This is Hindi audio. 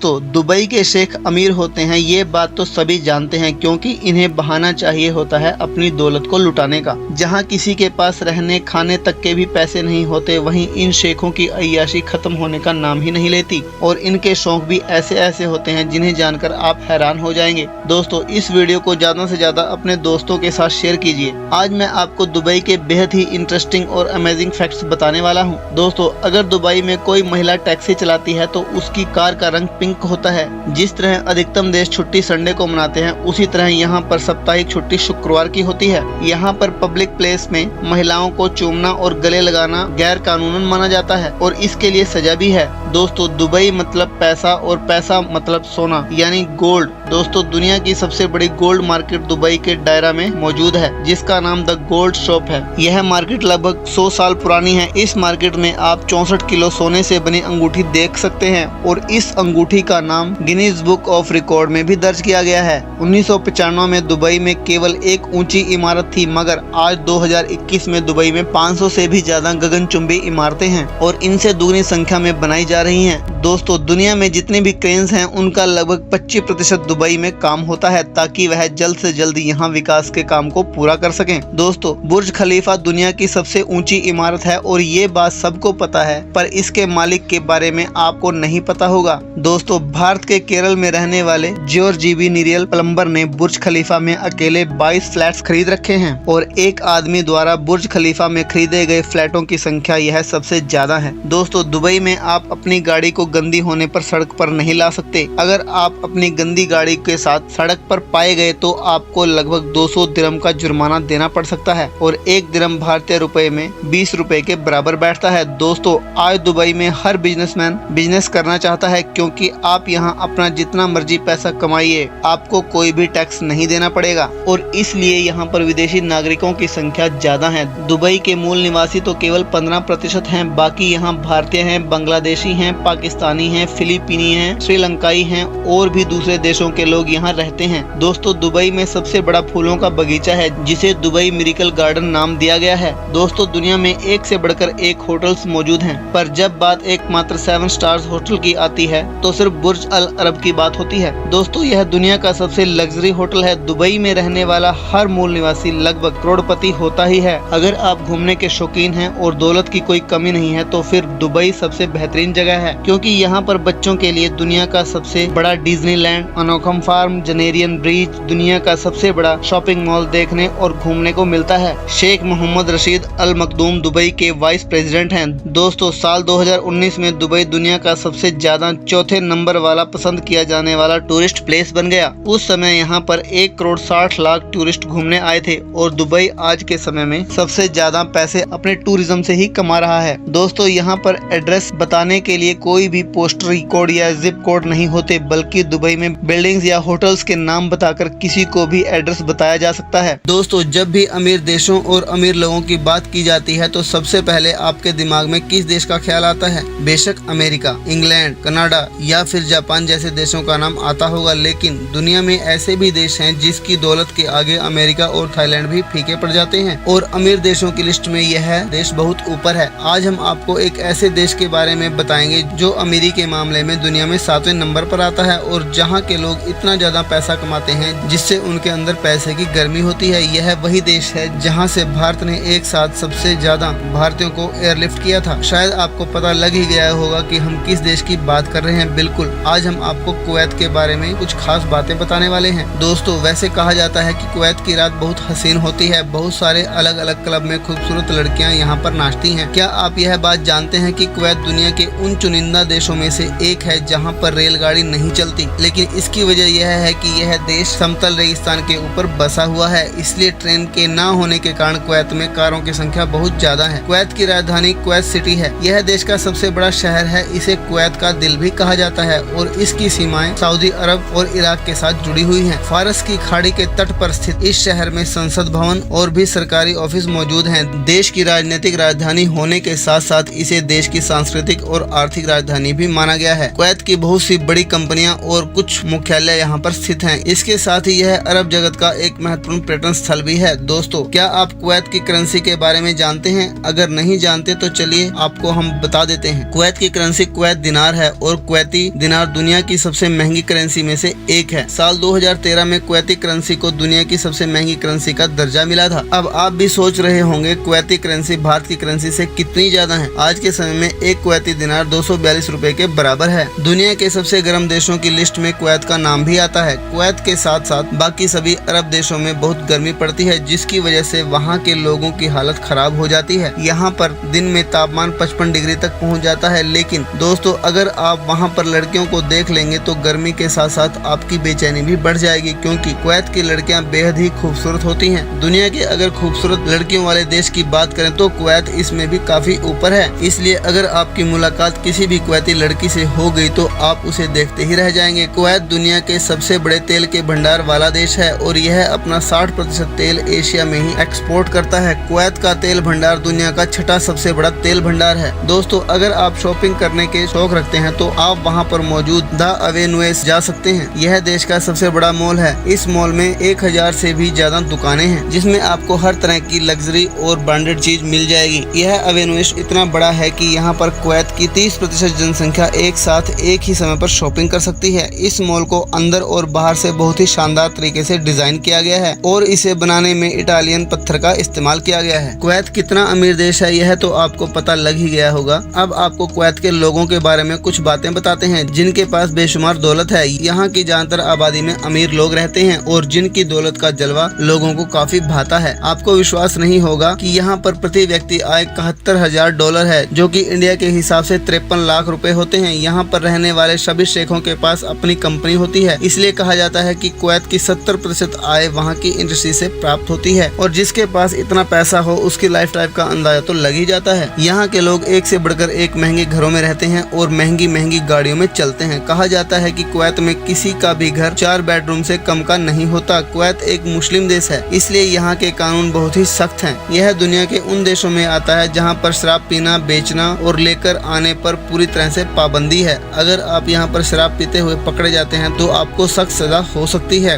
दोस्तों, दुबई के शेख अमीर होते हैं, ये बात तो सभी जानते हैं, क्योंकि इन्हें बहाना चाहिए होता है अपनी दौलत को लुटाने का। जहां किसी के पास रहने खाने तक के भी पैसे नहीं होते, वहीं इन शेखों की अय्याशी खत्म होने का नाम ही नहीं लेती और इनके शौक भी ऐसे ऐसे होते हैं जिन्हें जानकर आप हैरान हो जाएंगे। दोस्तों, इस वीडियो को ज्यादा से ज्यादा अपने दोस्तों के साथ शेयर कीजिए। आज मैं आपको दुबई के बेहद ही इंटरेस्टिंग और अमेजिंग फैक्ट्स बताने वाला हूँ। दोस्तों, अगर दुबई में कोई महिला टैक्सी चलाती है तो उसकी कार का रंग पिंक होता है। जिस तरह अधिकतम देश छुट्टी संडे को मनाते हैं, उसी तरह यहाँ पर साप्ताहिक छुट्टी शुक्रवार की होती है। यहाँ पर पब्लिक प्लेस में महिलाओं को चूमना और गले लगाना गैर कानूनन माना जाता है और इसके लिए सजा भी है। दोस्तों, दुबई मतलब पैसा और पैसा मतलब सोना यानी गोल्ड। दोस्तों, दुनिया की सबसे बड़ी गोल्ड मार्केट दुबई के दायरा में मौजूद है, जिसका नाम द गोल्ड शॉप है। यह मार्केट लगभग 100 साल पुरानी है। इस मार्केट में आप 64 किलो सोने से बनी अंगूठी देख सकते हैं और इस अंगूठी का नाम गिनीज बुक ऑफ रिकॉर्ड में भी दर्ज किया गया है। 1995 में दुबई में केवल एक ऊंची इमारत थी, मगर आज 2021 में दुबई में 500 से भी ज्यादा गगनचुंबी इमारतें हैं और इनसे दुगनी संख्या में बनाई जा रही हैं। दोस्तों, दुनिया में जितने भी क्रेन्स हैं उनका लगभग 25% दुबई में काम होता है, ताकि वह जल्द से जल्द यहाँ विकास के काम को पूरा कर सकें। दोस्तों, बुर्ज खलीफा दुनिया की सबसे ऊंची इमारत है और ये बात सबको पता है, पर इसके मालिक के बारे में आपको नहीं पता होगा। दोस्तों, भारत के केरल में रहने वाले जॉर्ज जीबी निरियल प्लम्बर ने बुर्ज खलीफा में अकेले 22 फ्लैट्स खरीद रखे हैं और एक आदमी द्वारा बुर्ज खलीफा में खरीदे गए फ्लैटों की संख्या यह सबसे ज्यादा है। दोस्तों, दुबई में आप अपनी गाड़ी को गंदी होने पर सड़क पर नहीं ला सकते। अगर आप अपनी गंदी गाड़ी के साथ सड़क पर पाए गए तो आपको लगभग 200 दिरहम का जुर्माना देना पड़ सकता है और 1 दिरहम भारतीय रुपए में 20 रुपए के बराबर बैठता है। दोस्तों, आज दुबई में हर बिजनेसमैन बिजनेस करना चाहता है, क्योंकि आप यहाँ अपना जितना मर्जी पैसा कमाइए, आपको कोई भी टैक्स नहीं देना पड़ेगा और इसलिए यहाँ पर विदेशी नागरिकों की संख्या ज्यादा है। दुबई के मूल निवासी तो केवल 15% हैं, बाकी यहाँ भारतीय हैं, बांग्लादेशी हैं, पाकिस्तानी हैं, फिलीपीनी हैं, श्रीलंकाई हैं और भी दूसरे देशों के लोग यहाँ रहते हैं। दोस्तों, दुबई में सबसे बड़ा फूलों का बगीचा है, जिसे दुबई मिरेकल गार्डन नाम दिया गया है। दोस्तों, दुनिया में एक से बढ़कर एक होटल्स मौजूद हैं, पर जब बात एकमात्र 7 स्टार्स होटल की आती है तो सिर्फ बुर्ज अल अरब की बात होती है। दोस्तों, यह दुनिया का सबसे लग्जरी होटल है। दुबई में रहने वाला हर मूल निवासी लगभग करोड़पति होता ही है। अगर आप घूमने के शौकीन हैं और दौलत की कोई कमी नहीं है तो फिर दुबई सबसे बेहतरीन जगह है, क्योंकि यहाँ पर बच्चों के लिए दुनिया का सबसे बड़ा डिज्नीलैंड, अनोखम फार्म, जनेरियन ब्रिज, दुनिया का सबसे बड़ा शॉपिंग मॉल देखने और घूमने को मिलता है। शेख मोहम्मद रशीद अल मखदूम दुबई के वाइस प्रेसिडेंट हैं। दोस्तों, साल 2019 में दुबई दुनिया का सबसे ज्यादा चौथे नंबर वाला पसंद किया जाने वाला टूरिस्ट प्लेस बन गया। उस समय यहाँ पर 1 करोड़ 60 लाख टूरिस्ट घूमने आए थे और दुबई आज के समय में सबसे ज्यादा पैसे अपने टूरिज्म से ही कमा रहा है। दोस्तों, यहाँ पर एड्रेस बताने के लिए कोई भी पोस्टल कोड या जिप कोड नहीं होते, बल्कि दुबई में बिल्डिंग्स या होटल्स के नाम बताकर किसी को भी एड्रेस बताया जा सकता है। दोस्तों, जब भी अमीर देशों और अमीर लोगों की बात की जाती है तो सबसे पहले आपके दिमाग में किस देश का ख्याल आता है? बेशक अमेरिका, इंग्लैंड, कनाडा या फिर जापान जैसे देशों का नाम आता होगा, लेकिन दुनिया में ऐसे भी देश हैं जिसकी दौलत के आगे अमेरिका और थाईलैंड भी फीके पड़ जाते हैं और अमीर देशों की लिस्ट में यह देश बहुत ऊपर है। आज हम आपको एक ऐसे देश के बारे में बताएंगे जो अमीरी के मामले में दुनिया में 7वें नंबर पर आता है और जहाँ के लोग इतना ज्यादा पैसा कमाते हैं जिससे उनके अंदर पैसे की गर्मी होती है। यह वही देश है जहाँ से भारत ने एक साथ सबसे ज्यादा भारतीयों को एयरलिफ्ट किया था। शायद आपको पता लग ही गया होगा कि हम किस देश की बात कर रहे हैं। बिल्कुल, आज हम आपको कुवैत के बारे में कुछ खास बातें बताने वाले हैं। दोस्तों, वैसे कहा जाता है कि कुवैत की रात बहुत हसीन होती है। बहुत सारे अलग अलग क्लब में खूबसूरत लड़कियां यहाँ पर नाचती हैं। क्या आप यह बात जानते हैं कि कुवैत दुनिया के उन चुनिंदा देशों में से एक है जहाँ पर रेलगाड़ी नहीं चलती, लेकिन इसकी वजह यह है कि यह देश समतल रेगिस्तान के ऊपर बसा हुआ है, इसलिए ट्रेन के ना होने के कारण कुवैत में कारों की संख्या बहुत ज्यादा है। कुवैत की राजधानी कुवैत सिटी है। यह देश का सबसे बड़ा शहर है। इसे कुवैत का दिल भी कहा जाता है और इसकी सीमाएं सऊदी अरब और इराक के साथ जुड़ी हुई हैं। फारस की खाड़ी के तट पर स्थित इस शहर में संसद भवन और भी सरकारी ऑफिस मौजूद हैं। देश की राजनीतिक राजधानी होने के साथ साथ इसे देश की सांस्कृतिक और आर्थिक राजधानी भी माना गया है। कुवैत की बहुत सी बड़ी कंपनियां और कुछ मुख्यालय यहाँ पर स्थित हैं। इसके साथ ही यह अरब जगत का एक महत्वपूर्ण पर्यटन स्थल भी है। दोस्तों, क्या आप कुवैत की करेंसी के बारे में जानते हैं? अगर नहीं जानते तो चलिए आपको हम बता देते हैं। कुवैत की करेंसी कुवैत दिनार है और कुवैती दिनार दुनिया की सबसे महंगी करेंसी में से एक है। साल 2013 में कुवैती करेंसी को दुनिया की सबसे महंगी करेंसी का दर्जा मिला था। अब आप भी सोच रहे होंगे कुवैती करेंसी भारत की करेंसी से कितनी ज्यादा है। आज के समय में एक कुवैती दिनार 242 रुपए के बराबर है। दुनिया के सबसे गर्म देशों की लिस्ट में कुवैत का नाम भी आता है। कुवैत के साथ साथ बाकी सभी अरब देशों में बहुत गर्मी पड़ती है, जिसकी वजह से वहाँ के लोगों की हालत खराब हो जाती है। यहाँ पर दिन में तापमान 55 डिग्री तक पहुँच जाता है। लेकिन दोस्तों, अगर आप वहाँ पर लड़कियों को देख लेंगे तो गर्मी के साथ साथ आपकी बेचैनी भी बढ़ जाएगी, क्योंकि कुवैत की लड़कियाँ बेहद ही खूबसूरत होती हैं। दुनिया के अगर खूबसूरत लड़कियों वाले देश की बात करें तो कुवैत इसमें भी काफी ऊपर है। इसलिए अगर आपकी मुलाकात किसी भी कुवैती लड़की से हो गई तो आप उसे देखते ही रह जाएंगे। कुवैत दुनिया के सबसे बड़े तेल के भंडार वाला देश है और यह अपना 60% तेल एशिया में ही एक्सपोर्ट करता है। कुवैत का तेल भंडार दुनिया का छठा सबसे बड़ा तेल भंडार है। दोस्तों, अगर आप शॉपिंग करने के शौक रखते हैं तो आप वहां पर मौजूद द एवेन्यूज जा सकते हैं। यह देश का सबसे बड़ा मॉल है। इस मॉल में 1000 से भी ज्यादा दुकानें हैं, जिसमें आपको हर तरह की लग्जरी और ब्रांडेड चीज मिल जाएगी। यह एवेन्यूज इतना बड़ा है कि यहाँ पर कुवैत की 30% जनसंख्या एक साथ एक ही समय पर शॉपिंग कर सकती है। इस मॉल को अंदर और बाहर से बहुत ही शानदार तरीके से डिजाइन किया गया है और इसे बनाने में इटालियन पत्थर का इस्तेमाल किया गया है। कुवैत कितना अमीर देश है यह तो आपको पता लग ही गया होगा। अब आपको कुवैत के लोगों के बारे में कुछ बातें बताते हैं जिनके पास बेशुमार दौलत है। यहाँ की ज्यादातर आबादी में अमीर लोग रहते हैं और जिनकी दौलत का जलवा लोगों को काफी भाता है। आपको विश्वास नहीं होगा कि यहाँ पर प्रति व्यक्ति आय $71,000 है, जो कि इंडिया के हिसाब से 53 लाख रुपए होते हैं। यहाँ पर रहने वाले सभी शेखों के पास अपनी कंपनी होती है। इसलिए कहा जाता है कि कुवैत की 70% आय वहाँ की इंडस्ट्री से प्राप्त होती है और जिसके पास इतना पैसा हो उसकी लाइफ टाइप का अंदाजा तो लग ही जाता है। यहाँ के लोग एक से बढ़कर एक महंगे घरों में रहते हैं और महंगी महंगी गाड़ियों में चलते हैं। कहा जाता है कि कुवैत में किसी का भी घर 4 बेडरूम से कम का नहीं होता। कुवैत एक मुस्लिम देश है, इसलिए यहाँ के कानून बहुत ही सख्त हैं। यह दुनिया के उन देशों में आता है जहाँ पर शराब पीना, बेचना और लेकर आने पर पूरी तरह से पाबंदी है। अगर आप यहाँ पर शराब पीते हुए पकड़े जाते हैं तो आपको सख्त सजा हो सकती है।